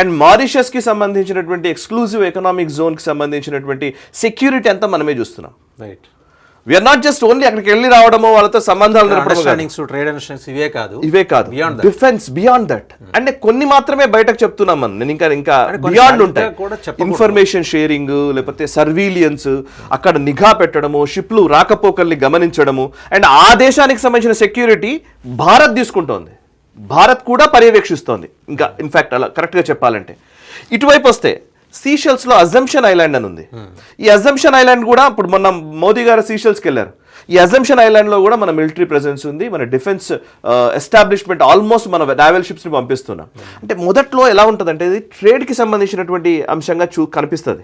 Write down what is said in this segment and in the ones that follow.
And మారిషస్కి సంబంధించినటువంటి exclusive economic జోన్కి సంబంధించినటువంటి security అంతా మనమే చూస్తున్నాం. Right. We are not just only అక్కడికి వెళ్ళి రావడమో వాళ్ళతో సంబంధాలు ఇవే కాదు, డిఫెన్స్ బియాండ్ దట్. అంటే కొన్ని మాత్రమే బయటకు చెప్తున్నాం మనం, నేను ఇంకా బియాండ్ ఉంటాయి. ఇన్ఫర్మేషన్ షేరింగ్, లేకపోతే సర్వీలియన్స్, అక్కడ నిఘా పెట్టడము, షిప్లు రాకపోకల్ని గమనించడము, అండ్ ఆ దేశానికి సంబంధించిన సెక్యూరిటీ భారత్ తీసుకుంటోంది, భారత్ కూడా పర్యవేక్షిస్తోంది. ఇంకా ఇన్ఫాక్ట్ అలా కరెక్ట్గా చెప్పాలంటే ఇటువైపు వస్తే సీషెల్స్లో అజంప్షన్ ఐలాండ్ అని ఉంది. ఈ అజంప్షన్ ఐలాండ్ కూడా ఇప్పుడు మొన్న మోదీ గారు సీషెల్స్కి వెళ్ళారు. ఈ అజంప్షన్ ఐలాండ్లో కూడా మన మిలిటరీ ప్రెజెన్స్ ఉంది, మన డిఫెన్స్ ఎస్టాబ్లిష్మెంట్, ఆల్మోస్ట్ మన నావల్ షిప్స్ని పంపిస్తున్నాం. అంటే మొదట్లో ఎలా ఉంటుందంటే ఇది ట్రేడ్కి సంబంధించినటువంటి అంశంగా కనిపిస్తుంది.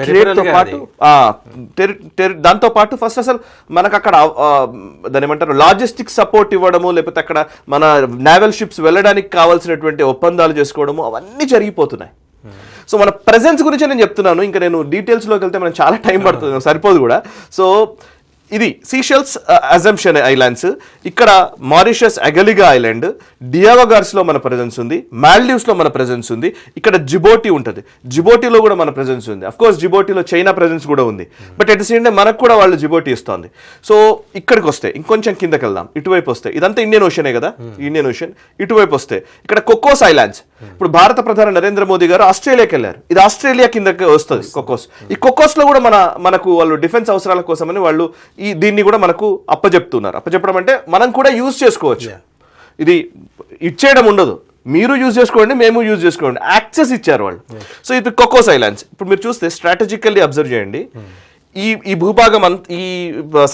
ట్రేడ్తో పాటు దాంతో పాటు ఫస్ట్ అసలు మనకు అక్కడ దాని ఏమంటారు లాజిస్టిక్స్ సపోర్ట్ ఇవ్వడము, లేకపోతే అక్కడ మన నావల్ షిప్స్ వెళ్ళడానికి కావాల్సినటువంటి ఒప్పందాలు చేసుకోవడము, అవన్నీ జరిగిపోతున్నాయి. సో మన ప్రెజెన్స్ గురించి నేను చెప్తున్నాను, ఇంకా నేను డీటెయిల్స్లోకి వెళ్తే మనకు చాలా టైం పడుతుంది, సరిపోదు కూడా. సో ఇది సీషెల్స్ అజంప్షన్ ఐలాండ్స్, ఇక్కడ మారిషస్ అగలిగా ఐలాండ్, డియావగార్స్లో మన ప్రెజెన్స్ ఉంది, మాల్డీవ్స్లో మన ప్రెజెన్స్ ఉంది, ఇక్కడ జిబోటి ఉంటుంది, జిబోటిలో కూడా మన ప్రెజెన్స్ ఉంది. అఫ్ కోర్స్ జిబోటిలో చైనా ప్రెజెన్స్ కూడా ఉంది, but at the same time మనకు కూడా వాళ్ళు జిబోటి ఇస్తుంది. సో ఇక్కడికి వస్తే ఇంకొంచెం కిందకి వెళ్దాం, ఇటువైపు వస్తే ఇదంతా ఇండియన్ ఓషనే కదా, ఇండియన్ ఓషన్. ఇటువైపు వస్తే ఇక్కడ కొకోస్ ఐలాండ్స్. ఇప్పుడు భారత ప్రధాని నరేంద్ర మోదీ గారు ఆస్ట్రేలియాకి వెళ్ళారు, ఇది ఆస్ట్రేలియా కిందకి వస్తుంది కొకోస్. ఈ కొకోస్లో కూడా మనకు వాళ్ళు డిఫెన్స్ అవసరాల కోసమని వాళ్ళు దీన్ని కూడా మనకు అప్పచెప్తున్నారు. అప్పచెప్పడం అంటే మనం కూడా యూజ్ చేసుకోవచ్చు, ఇది ఇచ్చేయడం ఉండదు, మీరు యూజ్ చేసుకోండి, మేము యూజ్ చేసుకోండి, యాక్సెస్ ఇచ్చారు వాళ్ళు. సో ఇది కొకోస్ ఐలాండ్స్. ఇప్పుడు మీరు చూస్తే స్ట్రాటజికల్లీ అబ్జర్వ్ చేయండి, ఈ భూభాగం ఈ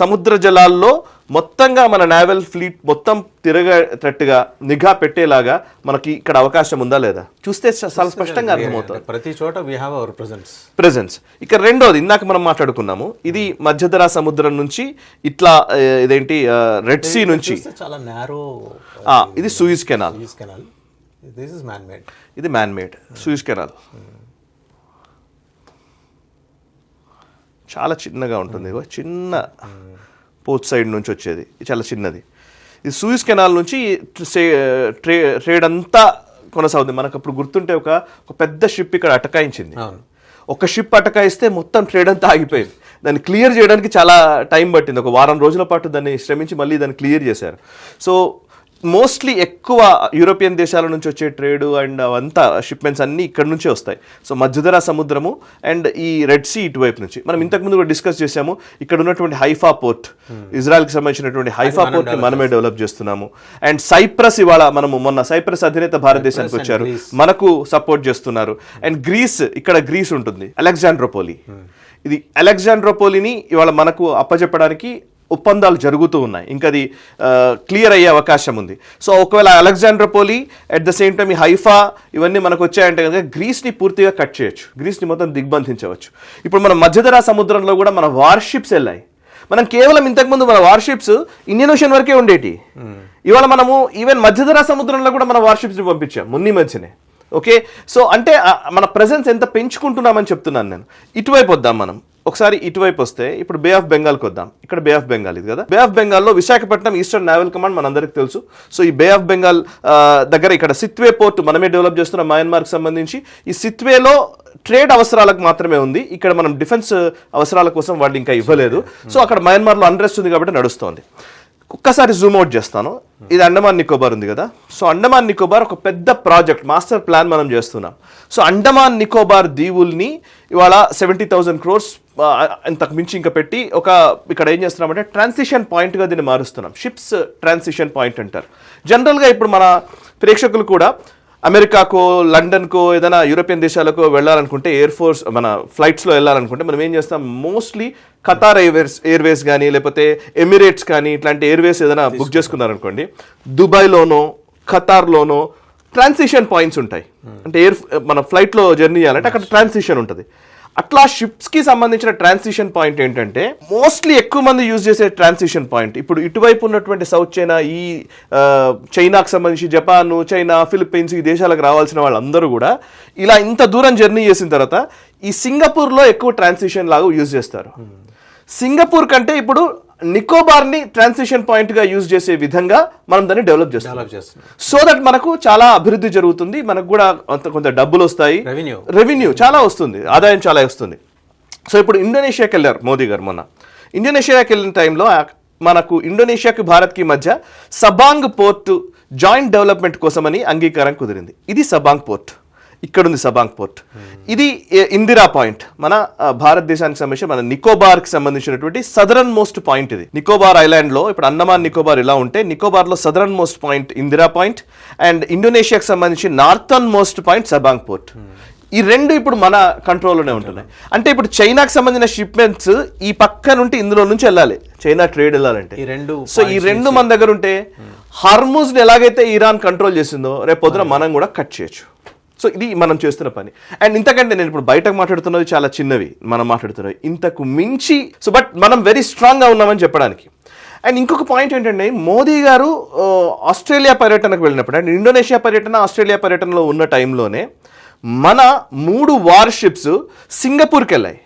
సముద్ర జలాల్లో మొత్తంగా మన నావల్ ఫ్లీట్ మొత్తం తిరగేటట్టుగా నిఘా పెట్టేలాగా మనకి ఇక్కడ అవకాశం ఉందా లేదా చూస్తే చాలా స్పష్టంగా అర్థమవుతుంది. ప్రతి చోట వి హావ్ అవర్ ప్రెజెన్స్. ఇక్కడ రెండోది ఇందాక మనం మాట్లాడుకున్నాము, ఇది మధ్యధరా సముద్రం నుంచి ఇట్లా ఇదేంటి రెడ్ సీ నుంచి చాలా నారో, ఇది సూయిజ్ కెనాల్, ఇది మ్యాన్ మేడ్ సూయిజ్ కెనాల్. చాలా చిన్నగా ఉంటుంది, చిన్న పోర్ట్ సైడ్ నుంచి వచ్చేది, చాలా చిన్నది. ఈ సూయిజ్ కెనాల్ నుంచి ట్రేడ్ అంతా కొనసాగుతుంది. మనకు అప్పుడు గుర్తుంటే ఒక పెద్ద షిప్ ఇక్కడ అటకాయించింది, ఒక షిప్ అటకాయిస్తే మొత్తం ట్రేడ్ అంతా ఆగిపోయింది. దాన్ని క్లియర్ చేయడానికి చాలా టైం పట్టింది, ఒక వారం రోజుల పాటు దాన్ని శ్రమించి మళ్ళీ దాన్ని క్లియర్ చేశారు. సో మోస్ట్లీ ఎక్కువ యూరోపియన్ దేశాల నుంచి వచ్చే ట్రేడ్ అండ్ అవంతా షిప్మెంట్స్ అన్నీ ఇక్కడ నుంచే వస్తాయి. సో మధ్యధరా సముద్రము అండ్ ఈ రెడ్ సీ ఇటువైపు నుంచి. మనం ఇంతకుముందు కూడా డిస్కస్ చేసాము, ఇక్కడ ఉన్నటువంటి హైఫా పోర్ట్, ఇజ్రాయెల్కి సంబంధించినటువంటి హైఫా పోర్ట్ మనమే డెవలప్ చేస్తున్నాము. అండ్ సైప్రస్, ఇవాళ మనము మొన్న సైప్రస్ అధినేత భారతదేశానికి వచ్చారు, మనకు సపోర్ట్ చేస్తున్నారు. అండ్ గ్రీస్, ఇక్కడ గ్రీస్ ఉంటుంది, అలెగ్జాండ్రోపోలి. ఇది అలెగ్జాండ్రోపోలిని ఇవాళ మనకు అప్పచెప్పడానికి ఒప్పందాలు జరుగుతూ ఉన్నాయి, ఇంకా అది క్లియర్ అయ్యే అవకాశం ఉంది. సో ఒకవేళ అలెగ్జాండ్రోపోలి అట్ ద సేమ్ టైం ఈ హైఫా ఇవన్నీ మనకు వచ్చాయంటే కనుక గ్రీస్ని పూర్తిగా కట్ చేయొచ్చు, గ్రీస్ని మొత్తం దిగ్బంధించవచ్చు. ఇప్పుడు మన మధ్యధరా సముద్రంలో కూడా మన వార్షిప్స్ వెళ్ళాయి. మనం కేవలం ఇంతకుముందు మన వార్షిప్స్ ఇండియన్ ఓషన్ వరకే ఉండేటి, ఇవాళ మనము ఈవెన్ మధ్యధరా సముద్రంలో కూడా మన వార్షిప్స్ని పంపించాం మొన్న మధ్యనే. ఓకే, సో అంటే మన ప్రెజెన్స్ ఎంత పెంచుకుంటున్నామని చెప్తున్నాను నేను. ఇటువైపు వద్దాం మనం ఒకసారి, ఇటువైపు వస్తే ఇప్పుడు బే ఆఫ్ బెంగాల్కి వద్దాం. ఇక్కడ బే ఆఫ్ బెంగాల్ ఇది కదా, బే ఆఫ్ బెంగాల్లో విశాఖపట్నం ఈస్టర్న్ నావల్ కమాండ్ మనందరికీ తెలుసు. సో ఈ బే ఆఫ్ బెంగాల్ దగ్గర ఇక్కడ సిత్వే పోర్ట్ మనమే డెవలప్ చేస్తున్న మయన్మార్కి సంబంధించి. ఈ సిత్వేలో ట్రేడ్ అవసరాలకు మాత్రమే ఉంది, ఇక్కడ మనం డిఫెన్స్ అవసరాల కోసం వాళ్ళు ఇంకా ఇవ్వలేదు. సో అక్కడ మయన్మార్లో అన్రెస్ట్ ఉంది కాబట్టి నడుస్తోంది. ఒక్కసారి జూమ్ అవుట్ చేస్తాను, ఇది అండమాన్ నికోబార్ ఉంది కదా. సో అండమాన్ నికోబార్ ఒక పెద్ద ప్రాజెక్ట్, మాస్టర్ ప్లాన్ మనం చేస్తున్నాం. సో అండమాన్ నికోబార్ దీవుల్ని ఇవాళ 70,000 crores ఇంతకు మించి ఇంకా పెట్టి ఇక్కడ ఏం చేస్తున్నామంటే ట్రాన్సిషన్ పాయింట్గా దీన్ని మారుస్తున్నాం. షిప్స్ ట్రాన్సిషన్ పాయింట్ అంటారు. జనరల్గా ఇప్పుడు మన ప్రేక్షకులు కూడా అమెరికాకో లండన్కో ఏదైనా యూరోపియన్ దేశాలకు వెళ్ళాలనుకుంటే ఎయిర్ ఫోర్స్ మన ఫ్లైట్స్లో వెళ్ళాలనుకుంటే మనం ఏం చేస్తాం, మోస్ట్లీ ఖతార్ ఎయిర్వేస్ కానీ లేకపోతే ఎమిరేట్స్ కానీ ఇట్లాంటి ఎయిర్వేస్ ఏదైనా బుక్ చేసుకున్నారనుకోండి, దుబాయ్లోనో ఖతార్లోనో ట్రాన్సిషన్ పాయింట్స్ ఉంటాయి. అంటే మన ఫ్లైట్లో జర్నీ చేయాలంటే అక్కడ ట్రాన్సిషన్ ఉంటుంది. అట్లా షిప్స్కి సంబంధించిన ట్రాన్సిషన్ పాయింట్ ఏంటంటే మోస్ట్లీ ఎక్కువ మంది యూజ్ చేసే ట్రాన్సిషన్ పాయింట్ ఇప్పుడు ఇటువైపు ఉన్నటువంటి సౌత్ చైనా, ఈ చైనాకు సంబంధించి జపాన్, చైనా, ఫిలిప్పీన్స్ ఈ దేశాలకు రావాల్సిన వాళ్ళందరూ కూడా ఇలా ఇంత దూరం జర్నీ చేసిన తర్వాత ఈ సింగపూర్లో ఎక్కువ ట్రాన్సిషన్ లాగా యూజ్ చేస్తారు. సింగపూర్ కంటే ఇప్పుడు నికోబార్ని ట్రాన్సిషన్ పాయింట్గా యూజ్ చేసే విధంగా మనం దాన్ని డెవలప్ చేస్తున్నాం సో దట్ మనకు చాలా అభివృద్ధి జరుగుతుంది, మనకు కూడా కొంత డబ్బులు వస్తాయి, రెవెన్యూ చాలా వస్తుంది, ఆదాయం చాలా వస్తుంది. సో ఇప్పుడు ఇండోనేషియాకి వెళ్ళారు మోదీ గారు. మొన్న ఇండోనేషియాకి వెళ్ళిన టైంలో మనకు ఇండోనేషియాకి భారత్కి మధ్య సబాంగ్ పోర్టు జాయింట్ డెవలప్మెంట్ కోసమని అంగీకారం కుదిరింది. ఇది సబాంగ్ పోర్ట్, ఇక్కడ ఉంది సబాంగ్ పోర్ట్. ఇది ఇందిరా పాయింట్, మన భారతదేశానికి సంబంధించి మన నికోబార్కి సంబంధించినటువంటి సదరన్ మోస్ట్ పాయింట్. ఇది నికోబార్ ఐలాండ్ లో ఇప్పుడు అండమాన్ నికోబార్ ఇలా ఉంటే నికోబార్ లో southern most point Indira point and ఇండోనేషియాకి సంబంధించి northern most point Sabang port. ఈ రెండు ఇప్పుడు మన కంట్రోల్లోనే ఉంటున్నాయి. అంటే ఇప్పుడు చైనాకి సంబంధించిన షిప్మెంట్స్ ఈ పక్క నుండి ఇందులో నుంచి వెళ్ళాలి, చైనా ట్రేడ్ వెళ్ళాలంటే. సో ఈ రెండు మన దగ్గర ఉంటే హార్మూజ్ ని ఎలాగైతే ఇరాన్ కంట్రోల్ చేసిందో రేపు పొద్దున మనం కూడా కట్ చేయొచ్చు. సో ఇది మనం చేస్తున్న పని. అండ్ ఇంతకంటే నేను ఇప్పుడు బయటకు మాట్లాడుతున్నది చాలా చిన్నవి, మనం మాట్లాడుతున్నవి ఇంతకు మించి. సో బట్ మనం వెరీ స్ట్రాంగ్గా ఉన్నామని చెప్పడానికి. అండ్ ఇంకొక పాయింట్ ఏంటంటే మోదీ గారు ఆస్ట్రేలియా పర్యటనకు వెళ్ళినప్పుడు అండ్ ఇండోనేషియా పర్యటన ఆస్ట్రేలియా పర్యటనలో ఉన్న టైంలోనే మన 3 వార్షిప్స్ సింగపూర్కి వెళ్ళాయి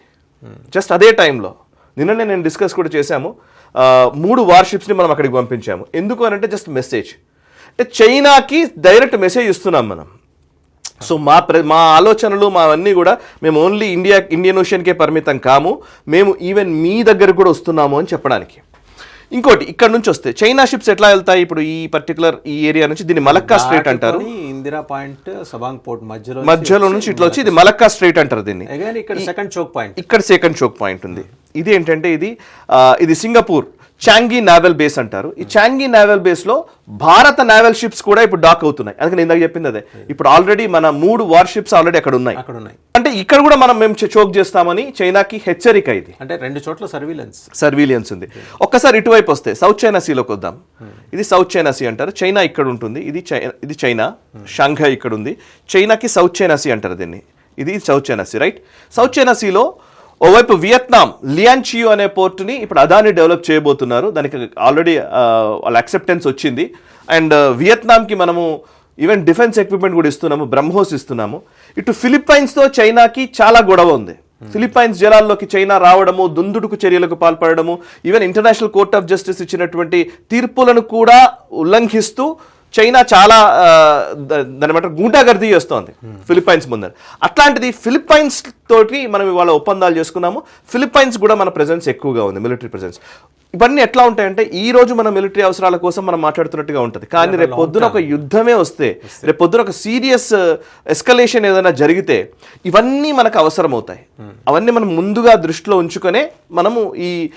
జస్ట్ అదే టైంలో. నిన్ననే నేను డిస్కస్ కూడా చేశాము, 3 వార్షిప్స్ని మనం అక్కడికి పంపించాము. ఎందుకు అని అంటే జస్ట్ మెసేజ్, అంటే చైనాకి డైరెక్ట్ మెసేజ్ ఇస్తున్నాం మనం. సో మా ఆలోచనలు మావన్నీ కూడా మేము ఓన్లీ ఇండియన్ ఓషన్కే పరిమితం కాము, మేము ఈవెన్ మీ దగ్గర కూడా వస్తున్నాము అని చెప్పడానికి. ఇంకోటి ఇక్కడ నుంచి వస్తే చైనా షిప్స్ ఎట్లా వెళ్తాయి ఇప్పుడు ఈ పర్టికులర్ ఈ ఏరియా నుంచి, దీన్ని మలక్కా స్ట్రైట్ అంటారు. ఇందిరా పాయింట్ సబాంగ్ పోర్ట్ మధ్యలో నుంచి ఇట్లా వచ్చి ఇది మలక్కా స్ట్రైట్ అంటారు దీన్ని. ఇక్కడ సెకండ్ చోక్ పాయింట్ ఉంది. ఇది ఏంటంటే ఇది సింగపూర్ చాంగి నావల్ బేస్ అంటారు. ఈ చాంగి నావల్ బేస్ లో భారత నావల్ షిప్స్ కూడా ఇప్పుడు డాక్ అవుతున్నాయి. అందుకని ఇందాక చెప్పింది అదే, ఇప్పుడు ఆల్రెడీ మన 3 వార్షిప్స్ ఆల్రెడీ అక్కడ ఉన్నాయి. అంటే ఇక్కడ కూడా మేము చోక్ చేస్తామని చైనాకి హెచ్చరిక. ఇది అంటే 2 చోట్ల సర్వీలియన్స్ ఉంది. ఒక్కసారి ఇటువైపు వస్తే సౌత్ చైనా సీలోకి వద్దాం. ఇది సౌత్ చైనా సీ అంటారు. చైనా ఇక్కడ ఉంటుంది, ఇది చైనా, షాంఘై ఇక్కడ ఉంది. చైనాకి సౌత్ చైనా సీ అంటారు దీన్ని. ఇది south China sea, right. South China సీలో ఓవైపు వియత్నాం లియాన్చియో అనే పోర్టుని ఇప్పుడు అదాని డెవలప్ చేయబోతున్నారు. దానికి ఆల్రెడీ వాళ్ళ అక్సెప్టెన్స్ వచ్చింది. అండ్ వియత్నాంకి మనము ఈవెన్ డిఫెన్స్ ఎక్విప్మెంట్ కూడా ఇస్తున్నాము, బ్రహ్మోస్ ఇస్తున్నాము. ఇటు ఫిలిప్పైన్స్తో చైనాకి చాలా గొడవ ఉంది. ఫిలిప్పైన్స్ జలాల్లోకి చైనా రావడము, దుందుడుకు చర్యలకు పాల్పడము, even international court of justice ఇచ్చినటువంటి తీర్పులను కూడా ఉల్లంఘిస్తూ చైనా చాలా దాని మాట గూండాగర్దీ చేస్తోంది ఫిలిప్పైన్స్ ముందర. అట్లాంటిది ఫిలిప్పైన్స్ తోటి మనం ఇవాళ ఒప్పందాలు చేసుకున్నాము. ఫిలిప్పైన్స్ కూడా మన ప్రెజెన్స్ ఎక్కువగా ఉంది, మిలిటరీ ప్రెజెన్స్. ఇవన్నీ ఎట్లా ఉంటాయంటే ఈ రోజు మన మిలిటరీ అవసరాల కోసం మనం మాట్లాడుతున్నట్టుగా ఉంటుంది, కానీ రేపు పొద్దున ఒక యుద్ధమే వస్తే, రేపు పొద్దున ఒక సీరియస్ ఎస్కలేషన్ ఏదైనా జరిగితే ఇవన్నీ మనకు అవసరం అవుతాయి. అవన్నీ మనం ముందుగా దృష్టిలో ఉంచుకొనే మనము ఈ